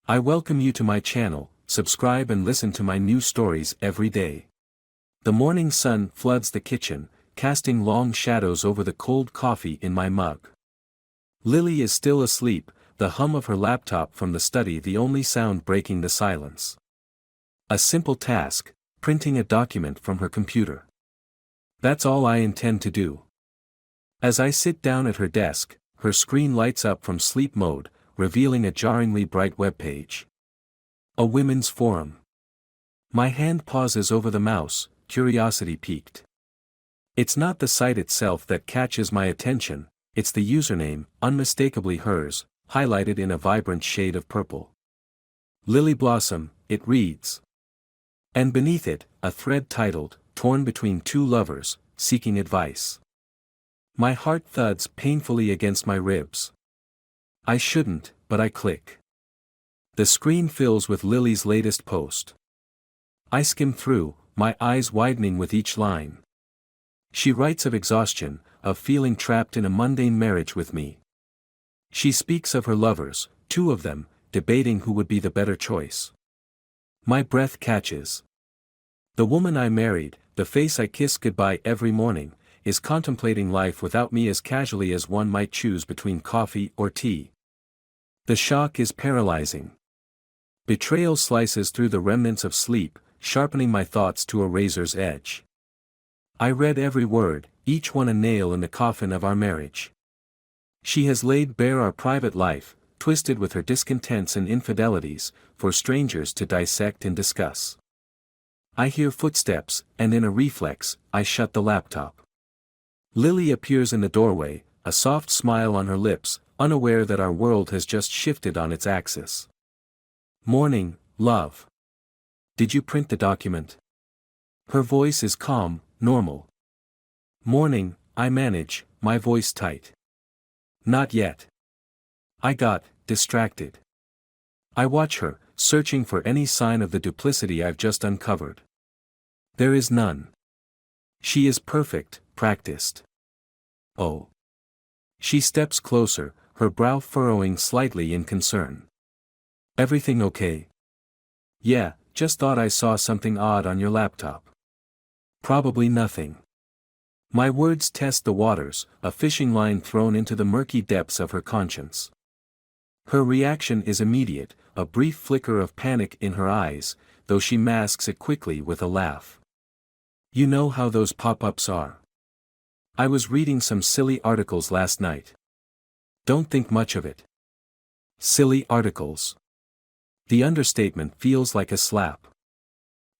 I welcome you to my channel. Subscribe and listen to my new stories every day. The morning sun floods the kitchen, casting long shadows over the cold coffee in my mug. Lily is still asleep, the hum of her laptop from the study the only sound breaking the silence. A simple task, printing a document from her computer. That's all I intend to do. As I sit down at her desk, her screen lights up from sleep mode, revealing a jarringly bright webpage. A women's forum. My hand pauses over the mouse, curiosity piqued. It's not the site itself that catches my attention, it's the username, unmistakably hers, highlighted in a vibrant shade of purple. Lily Blossom, it reads. And beneath it, a thread titled, Torn Between Two Lovers, Seeking Advice. My heart thuds painfully against my ribs. I shouldn't, but I click. The screen fills with Lily's latest post. I skim through, my eyes widening with each line. She writes of exhaustion, of feeling trapped in a mundane marriage with me. She speaks of her lovers, two of them, debating who would be the better choice. My breath catches. The woman I married, the face I kiss goodbye every morning, is contemplating life without me as casually as one might choose between coffee or tea. The shock is paralyzing. Betrayal slices through the remnants of sleep, sharpening my thoughts to a razor's edge. I read every word, each one a nail in the coffin of our marriage. She has laid bare our private life, twisted with her discontents and infidelities, for strangers to dissect and discuss. I hear footsteps, and in a reflex, I shut the laptop. Lily appears in the doorway, a soft smile on her lips, unaware that our world has just shifted on its axis. Morning, love. Did you print the document? Her voice is calm, normal. Morning, I manage, my voice tight. Not yet. I got distracted. I watch her, searching for any sign of the duplicity I've just uncovered. There is none. She is perfect, practiced. Oh. She steps closer, her brow furrowing slightly in concern. Everything okay? Yeah, just thought I saw something odd on your laptop. Probably nothing. My words test the waters, a fishing line thrown into the murky depths of her conscience. Her reaction is immediate, a brief flicker of panic in her eyes, though she masks it quickly with a laugh. You know how those pop-ups are. I was reading some silly articles last night. Don't think much of it. Silly articles. The understatement feels like a slap.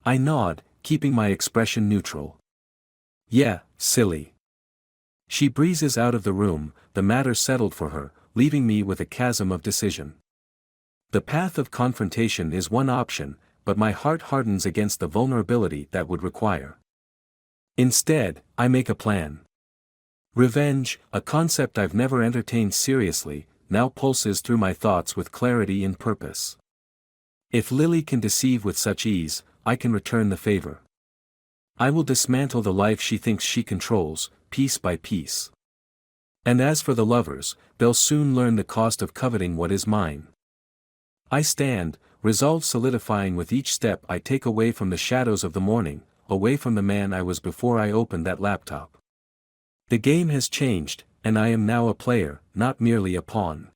I nod, keeping my expression neutral. Yeah, silly. She breezes out of the room, the matter settled for her, leaving me with a chasm of decision. The path of confrontation is one option, but my heart hardens against the vulnerability that would require. Instead, I make a plan. Revenge, a concept I've never entertained seriously, now pulses through my thoughts with clarity and purpose. If Lily can deceive with such ease, I can return the favor. I will dismantle the life she thinks she controls, piece by piece. And as for the lovers, they'll soon learn the cost of coveting what is mine. I stand, resolve solidifying with each step I take away from the shadows of the morning, away from the man I was before I opened that laptop. The game has changed, and I am now a player, not merely a pawn.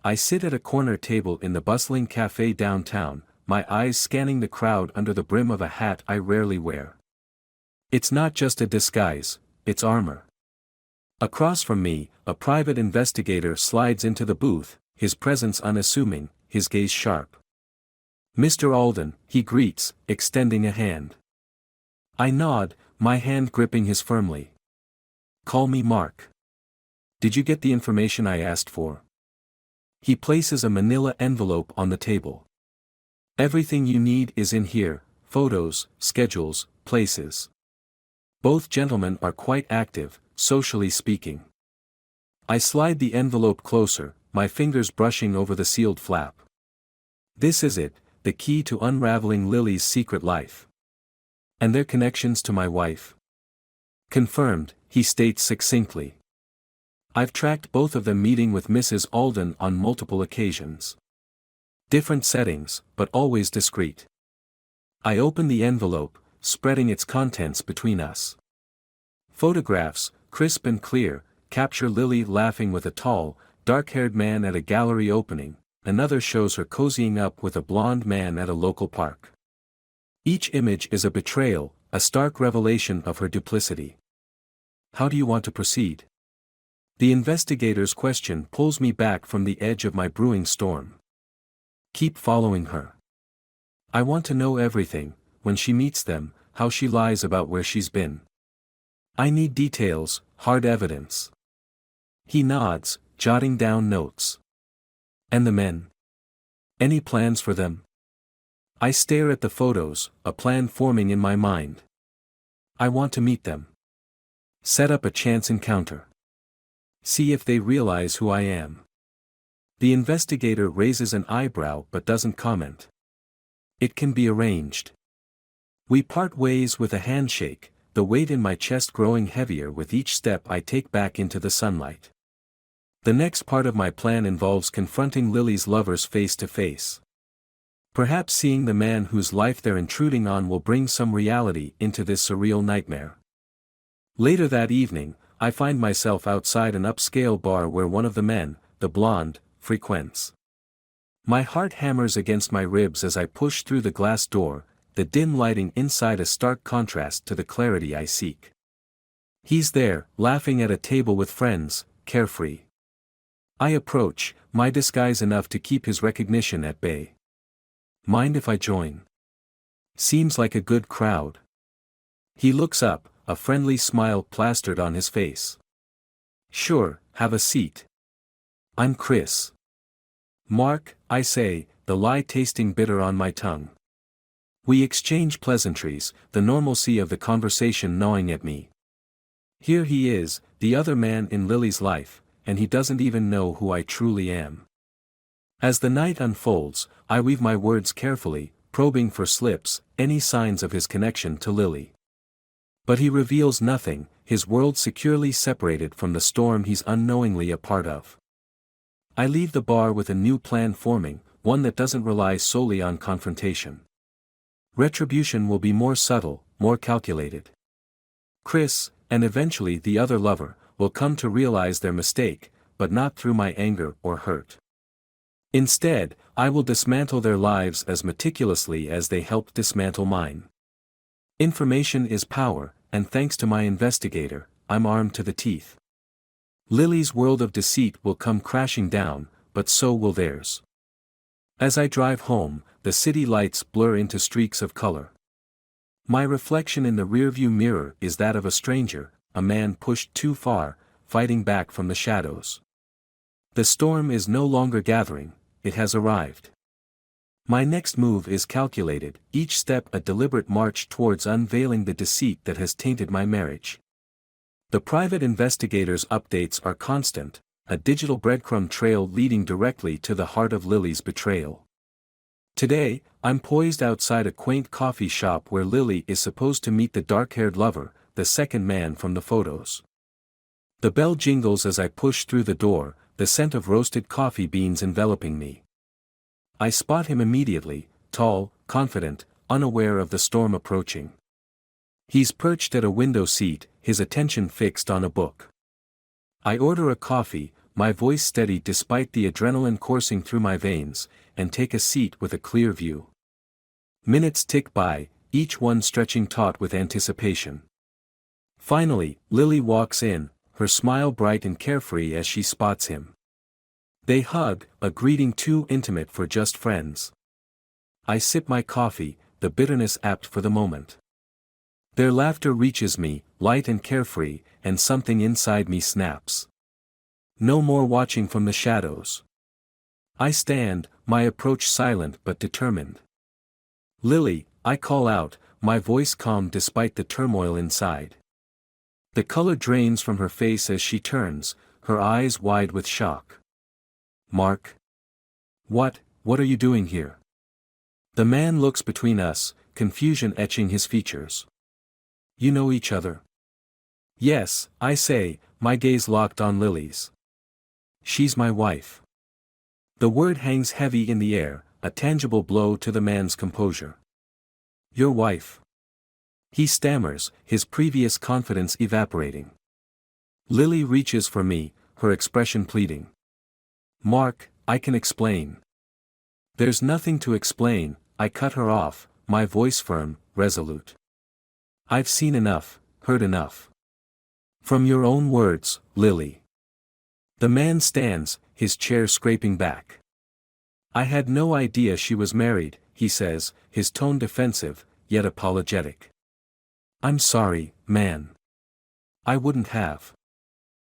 I sit at a corner table in the bustling cafe downtown, my eyes scanning the crowd under the brim of a hat I rarely wear. It's not just a disguise, it's armor. Across from me, a private investigator slides into the booth, his presence unassuming, his gaze sharp. Mr. Alden, he greets, extending a hand. I nod, my hand gripping his firmly. Call me Mark. Did you get the information I asked for? He places a manila envelope on the table. Everything you need is in here, photos, schedules, places. Both gentlemen are quite active, socially speaking. I slide the envelope closer, my fingers brushing over the sealed flap. This is it, the key to unraveling Lily's secret life. And their connections to my wife? Confirmed, he states succinctly. I've tracked both of them meeting with Mrs. Alden on multiple occasions. Different settings, but always discreet. I open the envelope, spreading its contents between us. Photographs, crisp and clear, capture Lily laughing with a tall, dark-haired man at a gallery opening. Another shows her cozying up with a blonde man at a local park. Each image is a betrayal, a stark revelation of her duplicity. How do you want to proceed? The investigator's question pulls me back from the edge of my brewing storm. Keep following her. I want to know everything, when she meets them, how she lies about where she's been. I need details, hard evidence. He nods, jotting down notes. And the men? Any plans for them? I stare at the photos, a plan forming in my mind. I want to meet them. Set up a chance encounter. See if they realize who I am. The investigator raises an eyebrow but doesn't comment. It can be arranged. We part ways with a handshake, the weight in my chest growing heavier with each step I take back into the sunlight. The next part of my plan involves confronting Lily's lovers face to face. Perhaps seeing the man whose life they're intruding on will bring some reality into this surreal nightmare. Later that evening, I find myself outside an upscale bar where one of the men, the blonde, frequents. My heart hammers against my ribs as I push through the glass door, the dim lighting inside a stark contrast to the clarity I seek. He's there, laughing at a table with friends, carefree. I approach, my disguise enough to keep his recognition at bay. Mind if I join? Seems like a good crowd. He looks up, a friendly smile plastered on his face. Sure, have a seat. I'm Chris. Mark, I say, the lie tasting bitter on my tongue. We exchange pleasantries, the normalcy of the conversation gnawing at me. Here he is, the other man in Lily's life, and he doesn't even know who I truly am. As the night unfolds, I weave my words carefully, probing for slips, any signs of his connection to Lily. But he reveals nothing, his world securely separated from the storm he's unknowingly a part of. I leave the bar with a new plan forming, one that doesn't rely solely on confrontation. Retribution will be more subtle, more calculated. Chris, and eventually the other lover, will come to realize their mistake, but not through my anger or hurt. Instead, I will dismantle their lives as meticulously as they helped dismantle mine. Information is power, and thanks to my investigator, I'm armed to the teeth. Lily's world of deceit will come crashing down, but so will theirs. As I drive home, the city lights blur into streaks of color. My reflection in the rearview mirror is that of a stranger, a man pushed too far, fighting back from the shadows. The storm is no longer gathering, it has arrived. My next move is calculated, each step a deliberate march towards unveiling the deceit that has tainted my marriage. The private investigator's updates are constant, a digital breadcrumb trail leading directly to the heart of Lily's betrayal. Today, I'm poised outside a quaint coffee shop where Lily is supposed to meet the dark-haired lover, the second man from the photos. The bell jingles as I push through the door, the scent of roasted coffee beans enveloping me. I spot him immediately, tall, confident, unaware of the storm approaching. He's perched at a window seat, his attention fixed on a book. I order a coffee, my voice steady despite the adrenaline coursing through my veins, and take a seat with a clear view. Minutes tick by, each one stretching taut with anticipation. Finally, Lily walks in, her smile bright and carefree as she spots him. They hug, a greeting too intimate for just friends. I sip my coffee, the bitterness apt for the moment. Their laughter reaches me, light and carefree, and something inside me snaps. No more watching from the shadows. I stand, my approach silent but determined. Lily, I call out, my voice calm despite the turmoil inside. The color drains from her face as she turns, her eyes wide with shock. Mark? What are you doing here? The man looks between us, confusion etching his features. You know each other? Yes, I say, my gaze locked on Lily's. She's my wife. The word hangs heavy in the air, a tangible blow to the man's composure. Your wife. He stammers, his previous confidence evaporating. Lily reaches for me, her expression pleading. Mark, I can explain. There's nothing to explain, I cut her off, my voice firm, resolute. I've seen enough, heard enough. From your own words, Lily. The man stands, his chair scraping back. I had no idea she was married, he says, his tone defensive, yet apologetic. I'm sorry, man. I wouldn't have.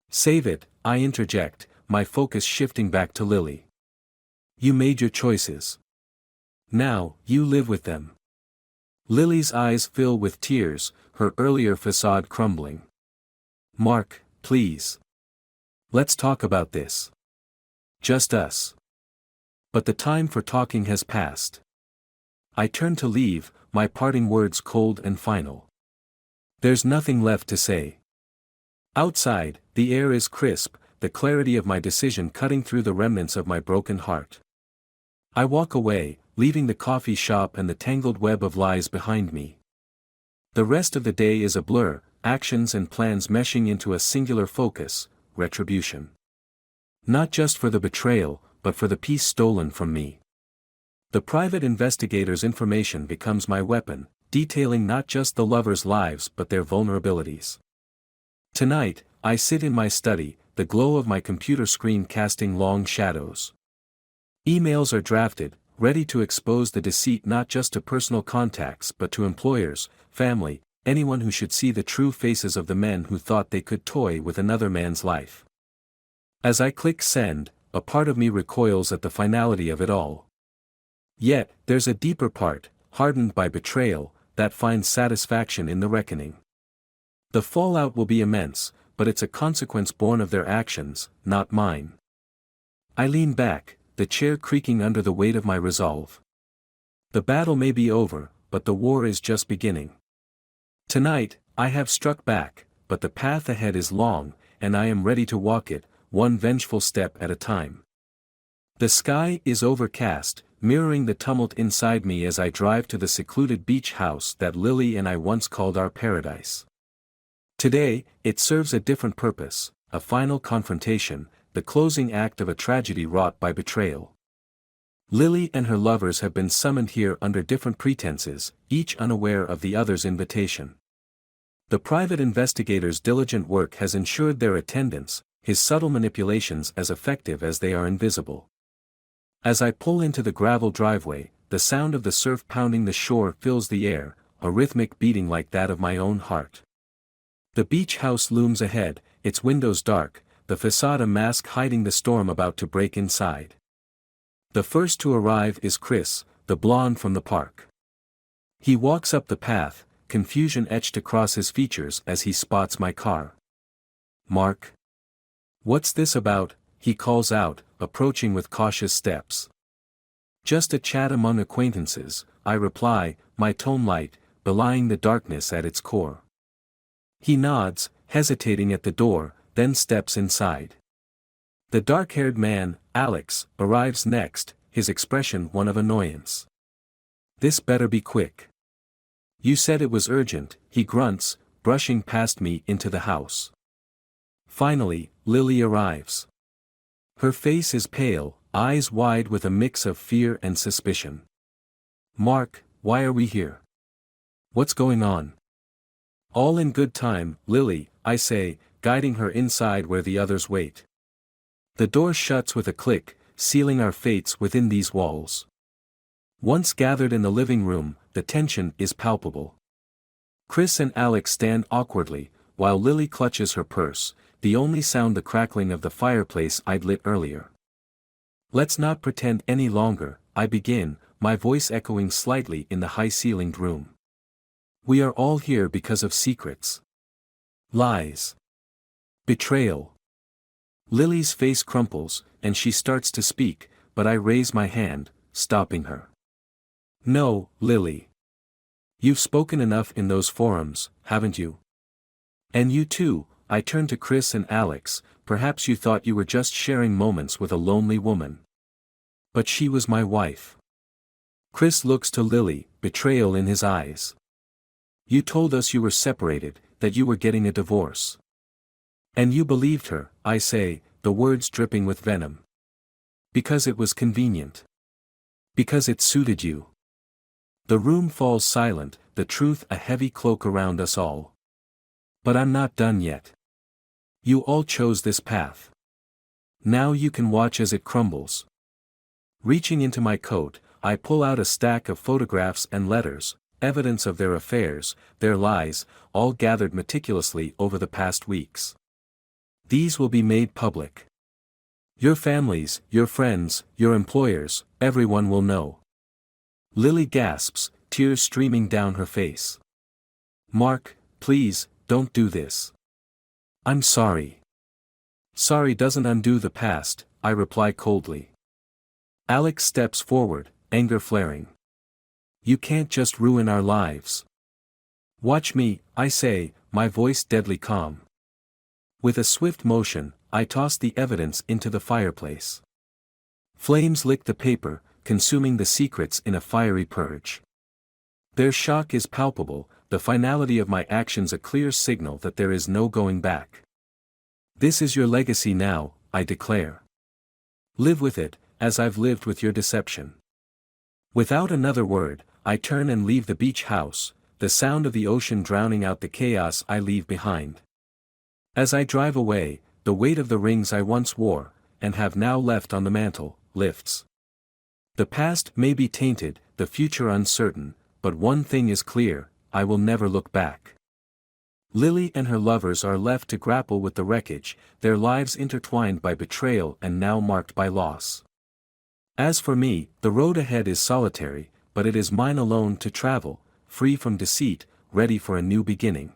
Save it, I interject, my focus shifting back to Lily. You made your choices. Now, you live with them. Lily's eyes fill with tears, her earlier facade crumbling. Mark, please. Let's talk about this. Just us. But the time for talking has passed. I turn to leave, my parting words cold and final. There's nothing left to say. Outside, the air is crisp, the clarity of my decision cutting through the remnants of my broken heart. I walk away, leaving the coffee shop and the tangled web of lies behind me. The rest of the day is a blur, actions and plans meshing into a singular focus, retribution. Not just for the betrayal, but for the peace stolen from me. The private investigator's information becomes my weapon, detailing not just the lovers' lives but their vulnerabilities. Tonight, I sit in my study, the glow of my computer screen casting long shadows. Emails are drafted, ready to expose the deceit not just to personal contacts but to employers, family, anyone who should see the true faces of the men who thought they could toy with another man's life. As I click send, a part of me recoils at the finality of it all. Yet, there's a deeper part, hardened by betrayal, that finds satisfaction in the reckoning. The fallout will be immense, but it's a consequence born of their actions, not mine. I lean back, the chair creaking under the weight of my resolve. The battle may be over, but the war is just beginning. Tonight, I have struck back, but the path ahead is long, and I am ready to walk it, one vengeful step at a time. The sky is overcast, mirroring the tumult inside me as I drive to the secluded beach house that Lily and I once called our paradise. Today, it serves a different purpose, a final confrontation, the closing act of a tragedy wrought by betrayal. Lily and her lovers have been summoned here under different pretenses, each unaware of the other's invitation. The private investigator's diligent work has ensured their attendance, his subtle manipulations as effective as they are invisible. As I pull into the gravel driveway, the sound of the surf pounding the shore fills the air, a rhythmic beating like that of my own heart. The beach house looms ahead, its windows dark, the facade a mask hiding the storm about to break inside. The first to arrive is Chris, the blonde from the park. He walks up the path, confusion etched across his features as he spots my car. Mark? What's this about? He calls out, approaching with cautious steps. Just a chat among acquaintances, I reply, my tone light, belying the darkness at its core. He nods, hesitating at the door, then steps inside. The dark-haired man, Alex, arrives next, his expression one of annoyance. This better be quick. You said it was urgent, he grunts, brushing past me into the house. Finally, Lily arrives. Her face is pale, eyes wide with a mix of fear and suspicion. Mark, why are we here? What's going on? All in good time, Lily, I say, guiding her inside where the others wait. The door shuts with a click, sealing our fates within these walls. Once gathered in the living room, the tension is palpable. Chris and Alex stand awkwardly, while Lily clutches her purse, the only sound the crackling of the fireplace I'd lit earlier. Let's not pretend any longer, I begin, my voice echoing slightly in the high-ceilinged room. We are all here because of secrets. Lies. Betrayal. Lily's face crumples, and she starts to speak, but I raise my hand, stopping her. No, Lily. You've spoken enough in those forums, haven't you? And you too, I turn to Chris and Alex, perhaps you thought you were just sharing moments with a lonely woman. But she was my wife. Chris looks to Lily, betrayal in his eyes. You told us you were separated, that you were getting a divorce. And you believed her, I say, the words dripping with venom. Because it was convenient. Because it suited you. The room falls silent, the truth a heavy cloak around us all. But I'm not done yet. You all chose this path. Now you can watch as it crumbles. Reaching into my coat, I pull out a stack of photographs and letters, evidence of their affairs, their lies, all gathered meticulously over the past weeks. These will be made public. Your families, your friends, your employers, everyone will know. Lily gasps, tears streaming down her face. Mark, please, don't do this. I'm sorry. Sorry doesn't undo the past, I reply coldly. Alex steps forward, anger flaring. You can't just ruin our lives. Watch me, I say, my voice deadly calm. With a swift motion, I toss the evidence into the fireplace. Flames lick the paper, consuming the secrets in a fiery purge. Their shock is palpable, the finality of my actions a clear signal that there is no going back. This is your legacy now, I declare. Live with it, as I've lived with your deception. Without another word, I turn and leave the beach house, the sound of the ocean drowning out the chaos I leave behind. As I drive away, the weight of the rings I once wore, and have now left on the mantle, lifts. The past may be tainted, the future uncertain, but one thing is clear, I will never look back. Lily and her lovers are left to grapple with the wreckage, their lives intertwined by betrayal and now marked by loss. As for me, the road ahead is solitary, but it is mine alone to travel, free from deceit, ready for a new beginning.